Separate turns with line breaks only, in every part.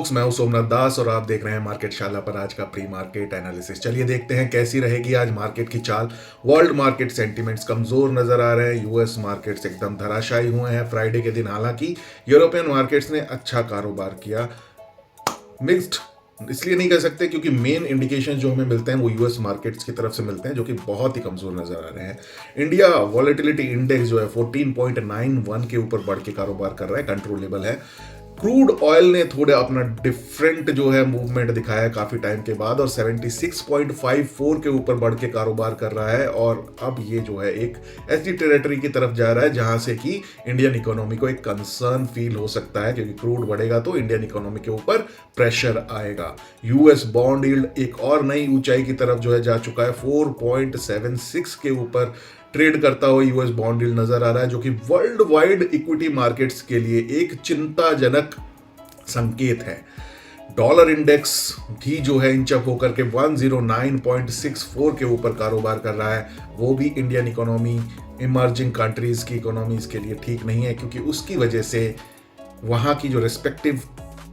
Focus, मैं हूं सोमनाथ दास और आप देख रहे हैं मार्केट शाला पर आज का प्री मार्केट एनालिसिस। चलिए देखते हैं कैसी रहेगी आज मार्केट की चाल। वर्ल्ड मार्केट सेंटिमेंट्स कमजोर नजर आ रहे हैं, यूएस मार्केट्स एकदम धराशायी हुए हैं फ्राइडे के दिन। हालांकि यूरोपियन मार्केट्स ने अच्छा कारोबार किया। मिक्स्ड इसलिए नहीं कह सकते क्योंकि मेन इंडिकेशन जो हमें मिलते हैं वो यूएस मार्केट्स की तरफ से मिलते हैं, जो कि बहुत ही कमजोर नजर आ रहे हैं। इंडिया वॉलेटिलिटी इंडेक्स जो है 14.91 के ऊपर बढ़ के कारोबार कर रहा है, कंट्रोलेबल है। क्रूड ऑयल ने थोड़े अपना डिफरेंट जो है मूवमेंट दिखाया है काफी टाइम के बाद और 76.54 के ऊपर बढ़ के कारोबार कर रहा है और अब ये जो है एक ऐसी टेरिटरी की तरफ जा रहा है जहां से कि इंडियन इकोनॉमी को एक कंसर्न फील हो सकता है, क्योंकि क्रूड बढ़ेगा तो इंडियन इकोनॉमी के ऊपर प्रेशर आएगा। यूएस बॉन्ड यील्ड एक और नई ऊंचाई की तरफ जो है जा चुका है, 4.76 के ऊपर ट्रेड करता हुआ यूएस बॉन्ड यील्ड नजर आ रहा है, जो कि वर्ल्ड वाइड इक्विटी मार्केट्स के लिए एक चिंताजनक संकेत है। डॉलर इंडेक्स भी जो है इंचअप होकर के 109.64 के ऊपर कारोबार कर रहा है। वो भी इंडियन इकोनॉमी, इमर्जिंग कंट्रीज की इकोनॉमीज के लिए ठीक नहीं है, क्योंकि उसकी वजह से वहां की जो रिस्पेक्टिव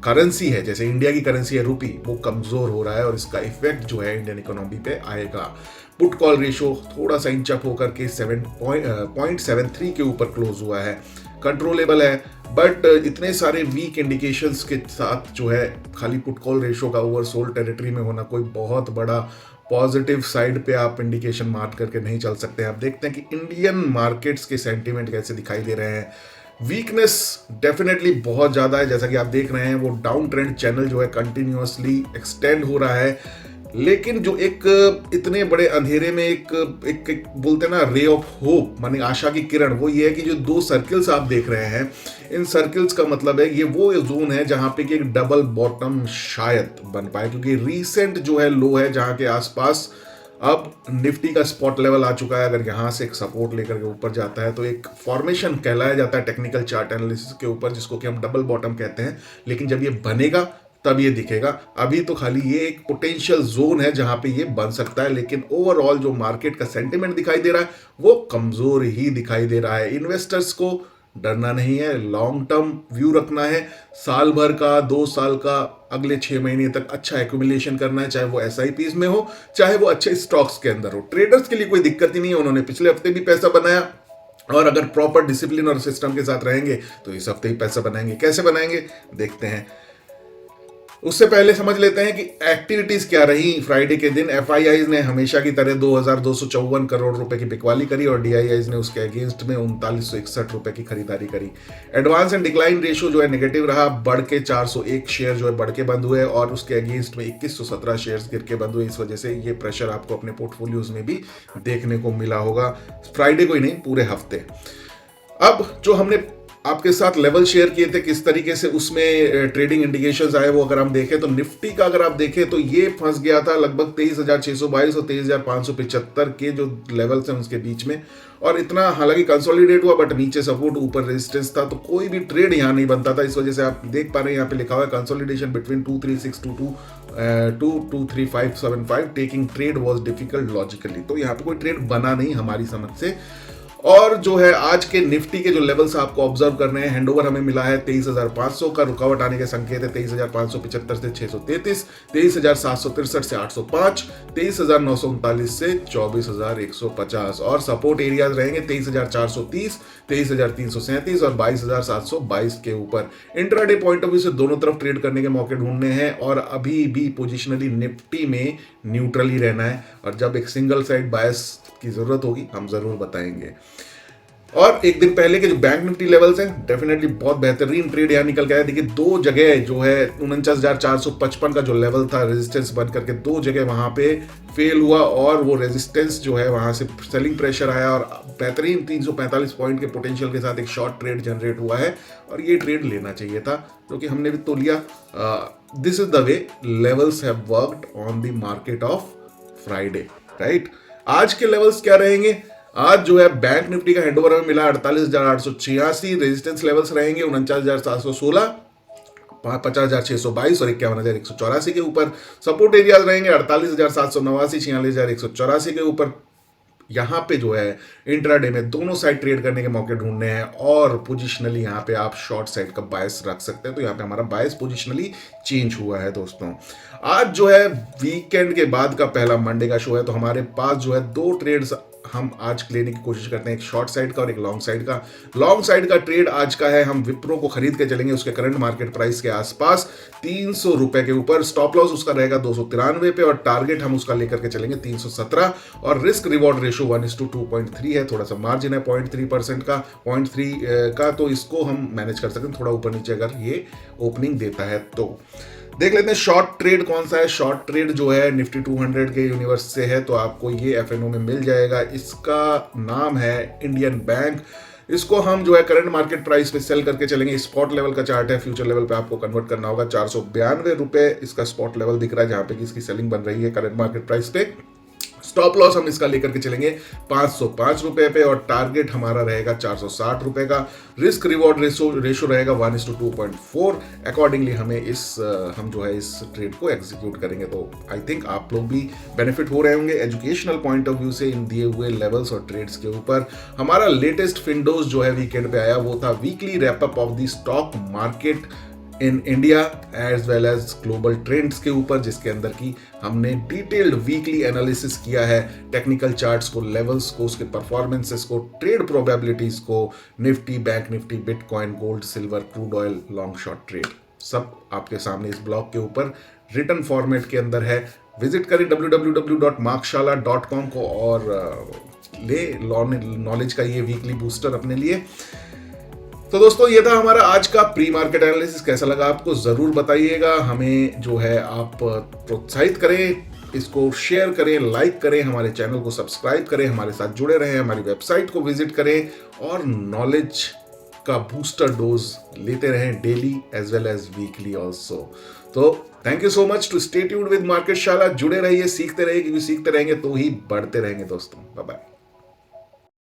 करेंसी है, जैसे इंडिया की करेंसी है रूपी, वो कमजोर हो रहा है और इसका इफेक्ट जो है इंडियन इकोनॉमी पे आएगा। पुट कॉल रेशो थोड़ा सा इंचअप होकर के 7.73 के ऊपर क्लोज हुआ है, कंट्रोलेबल है। बट इतने सारे वीक इंडिकेशंस के साथ जो है खाली पुट कॉल रेशो का ओवरसोल्ड टेरिटरी में होना कोई बहुत बड़ा पॉजिटिव साइड पे आप इंडिकेशन मार्क करके नहीं चल सकते। आप देखते हैं कि इंडियन मार्केट्स के सेंटीमेंट कैसे दिखाई दे रहे हैं। वीकनेस डेफिनेटली बहुत ज़्यादा है, जैसा कि आप देख रहे हैं वो डाउन ट्रेंड चैनल जो है कंटिन्यूअसली एक्सटेंड हो रहा है। लेकिन जो एक इतने बड़े अंधेरे में एक बोलते हैं ना रे ऑफ होप, माने आशा की किरण, वो ये है कि जो दो सर्कल्स आप देख रहे हैं, इन सर्कल्स का मतलब है ये वो जोन है जहां पे कि एक डबल बॉटम शायद बन पाए, क्योंकि रीसेंट जो है लो है जहां के आसपास अब निफ्टी का स्पॉट लेवल आ चुका है। अगर यहां से एक सपोर्ट लेकर के ऊपर जाता है तो एक फॉर्मेशन कहलाया जाता है टेक्निकल चार्ट एनालिसिस के ऊपर, जिसको कि हम डबल बॉटम कहते हैं। लेकिन जब ये बनेगा तब ये दिखेगा। अभी तो खाली ये एक पोटेंशियल जोन है जहां पे ये बन सकता है, लेकिन ओवरऑल जो मार्केट का सेंटिमेंट दिखाई दे रहा है वो कमजोर ही दिखाई दे रहा है। इन्वेस्टर्स को डरना नहीं है, लॉन्ग टर्म व्यू रखना है, साल भर का, 2 साल का, अगले 6 महीने तक अच्छा एक्यूमुलेशन करना है, चाहे वो एसआईपीज में हो, चाहे वो अच्छे स्टॉक्स के अंदर हो। ट्रेडर्स के लिए कोई दिक्कत ही नहीं है, उन्होंने पिछले हफ्ते भी पैसा बनाया और अगर प्रॉपर डिसिप्लिन और सिस्टम के साथ रहेंगे तो इस हफ्ते ही पैसा बनाएंगे। कैसे बनाएंगे देखते हैं। उससे पहले समझ लेते हैं कि एक्टिविटीज क्या रही फ्राइडे के दिन। एफआईआईज ने हमेशा की तरह 2254 करोड़ रुपए की बिकवाली करी और डीआईआईज ने उसके अगेंस्ट में 3961 रुपए की खरीदारी करी। एडवांस एंड डिक्लाइन रेशियो जो है नेगेटिव रहा, बढ़ के 401 शेयर जो है बढ़ के बंद हुए और उसके अगेंस्ट में 2117 शेयर्स गिर के बंद हुए। इस वजह से ये प्रेशर आपको अपने पोर्टफोलियोज में भी देखने को मिला होगा, फ्राइडे को ही नहीं पूरे हफ्ते। अब जो हमने आपके साथ लेवल शेयर किए थे किस तरीके से उसमें ट्रेडिंग इंडिकेशंस आए, वो अगर हम देखें तो निफ्टी का अगर आप देखें तो ये फंस गया था लगभग 23,622 और 23,575 के जो लेवल्स हैं उसके बीच में, और इतना हालांकि कंसोलिडेट हुआ बट नीचे सपोर्ट ऊपर रेजिस्टेंस था, तो कोई भी ट्रेड यहाँ नहीं बनता था। इस वजह से आप देख पा रहे हैं यहाँ पे लिखा हुआ है consolidation between 23622 to 23575 taking trade was difficult logically. तो यहाँ पे कोई ट्रेड बना नहीं हमारी समझ से। और जो है आज के निफ्टी के जो लेवल्स आपको ऑब्जर्व करने हैं, हैंडओवर हमें मिला है 23,500 का, रुकावट आने के संकेत है 23,575 से 633, 23,763 से 805, 23,939 से 24,150 और सपोर्ट एरियाज रहेंगे 23,430, 23,337 और 22,722 के ऊपर। इंट्राडे पॉइंट ऑफ व्यू से दोनों तरफ ट्रेड करने के मौके ढूंढने हैं और अभी भी पोजिशनली निफ्टी में न्यूट्रल ही रहना है, और जब एक सिंगल साइड बायस की जरूरत होगी हम जरूर बताएंगे। और एक दिन पहले के जो बैंक निफ्टी लेवल्स हैं डेफिनेटली बहुत बेहतरीन ट्रेड यहाँ निकल के आया। देखिए दो जगह जो है 49,455 का जो लेवल था रेजिस्टेंस बन करके दो जगह वहां पे फेल हुआ और वो रेजिस्टेंस जो है वहां से सेलिंग प्रेशर आया और बेहतरीन 345 पॉइंट के पोटेंशियल के साथ एक शॉर्ट ट्रेड जनरेट हुआ है और ये ट्रेड लेना चाहिए था, क्योंकि हमने भी तो लिया। This is the way levels have worked on the market of Friday, right. आज के लेवल्स क्या रहेंगे? आज जो है बैंक निफ्टी का हैंडओवर हमें मिला 48,886, रेजिस्टेंस लेवल्स रहेंगे 49,716, 50,622 और 51,184 के ऊपर। सपोर्ट एरियाज रहेंगे 48,789, 46,184 के ऊपर। यहाँ पे जो है इंट्राडे में दोनों साइड ट्रेड करने के मौके ढूंढने हैं और पोजिशनली यहाँ पे आप शॉर्ट साइड का बायस रख सकते हैं। तो यहाँ पे हमारा बायस पोजिशनली चेंज हुआ है दोस्तों। आज जो है वीकेंड के बाद का पहला मंडे का शो है, तो हमारे पास जो है दो ट्रेड्स हम आज लेने की कोशिश करते हैं, एक शॉर्ट साइड का और एक लॉन्ग साइड का। लॉन्ग साइड का ट्रेड आज का है, हम विप्रो को खरीद के चलेंगे उसके करंट मार्केट प्राइस के आसपास 300 रुपए के ऊपर। स्टॉप लॉस उसका रहेगा 293 पे और टारगेट हम उसका लेकर के चलेंगे 317 और रिस्क रिवॉर्ड रेशो 1:2.3 है। थोड़ा सा मार्जिन है 0.3% का 0.3 का, तो इसको हम मैनेज कर सकते हैं थोड़ा ऊपर नीचे अगर ये ओपनिंग देता है तो। देख लेते हैं शॉर्ट ट्रेड कौन सा है। शॉर्ट ट्रेड जो है निफ्टी 200 के यूनिवर्स से है, तो आपको ये एफएनओ में मिल जाएगा। इसका नाम है इंडियन बैंक। इसको हम जो है करंट मार्केट प्राइस पे सेल करके चलेंगे। स्पॉट लेवल का चार्ट है, फ्यूचर लेवल पे आपको कन्वर्ट करना होगा। 492 रुपए इसका स्पॉट लेवल दिख रहा है जहां पे कि इसकी सेलिंग बन रही है करंट मार्केट प्राइस पे। स्टॉप लॉस हम इसका लेकर के चलेंगे 505 रुपए पे और टारगेट हमारा रहेगा 460 रुपए का। रिस्क रिवॉर्ड रेशो रहेगा 1:2.4। अकॉर्डिंगली हम जो है इस ट्रेड को एग्जीक्यूट करेंगे। तो आई थिंक आप लोग भी बेनिफिट हो रहे होंगे एजुकेशनल पॉइंट ऑफ व्यू से इन दिए हुए लेवल्स और ट्रेड्स के ऊपर। हमारा लेटेस्ट फिंडोज जो है वीकेंड पे आया वो था weekly wrap up of the stock market in India as well as global trends के ऊपर, जिसके अंदर की हमने डिटेल्ड वीकली एनालिसिस किया है, टेक्निकल चार्ट्स को, लेवल्स को, उसके परफॉर्मेंसेस को, ट्रेड प्रोबेबिलिटीज को, Nifty, bank Nifty, bitcoin, gold, silver, crude oil, long short trade, सब आपके सामने इस ब्लॉग के ऊपर रिटन फॉर्मेट के अंदर है। विजिट करें www.markshala.com को और ले नॉलेज का ये वीकली बूस्टर अपने लिए। तो दोस्तों ये था हमारा आज का प्री मार्केट एनालिसिस। कैसा लगा आपको जरूर बताइएगा। हमें जो है आप प्रोत्साहित करें, इसको शेयर करें, लाइक करें, हमारे चैनल को सब्सक्राइब करें, हमारे साथ जुड़े रहें, हमारी वेबसाइट को विजिट करें और नॉलेज का बूस्टर डोज लेते रहें daily as well as weekly also. तो thank you so much to stay tuned with Market Shala. जुड़े रहिए, सीखते रहिए, क्योंकि सीखते रहेंगे तो ही बढ़ते रहेंगे दोस्तों। Bye bye.